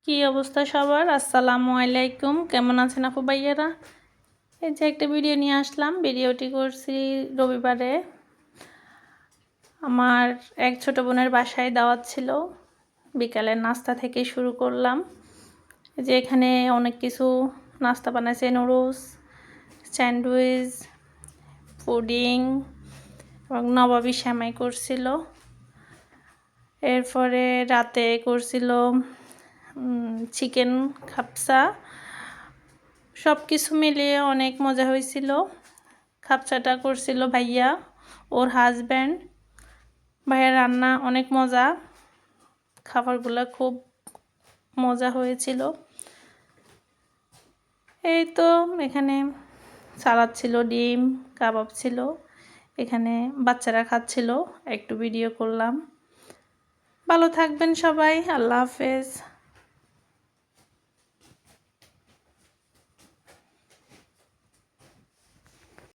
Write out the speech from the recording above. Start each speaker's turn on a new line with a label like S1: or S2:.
S1: কি অবস্থা সবার? আসসালামু আলাইকুম। কেমন আছেন আপু ভাইয়ারা? এই যে একটা ভিডিও নিয়ে আসলাম। ভিডিওটি করছি রবিবারে। আমার এক ছোট বোনের বাসায় দাওয়াত ছিল। বিকালের নাস্তা থেকে শুরু করলাম। এই যে এখানে অনেক কিছু নাস্তা বানাইছে, নুডলস, স্যান্ডউইচ, পুডিং এবং নবাবী সেমাই করছিল। এরপরে রাতে করছিল চিকেন খাপসা। সব কিছু মিলিয়ে অনেক মজা হয়েছিল। খাপসাটা করছিল ভাইয়া, ওর হাজব্যান্ড। ভাইয়ার রান্না অনেক মজা, খাবারগুলো খুব মজা হয়েছিল। এই তো এখানে সালাদ ছিল, ডিম কাবাব ছিল। এখানে বাচ্চারা খাচ্ছিল, একটু ভিডিও করলাম। ভালো থাকবেন সবাই, আল্লাহ হাফেজ।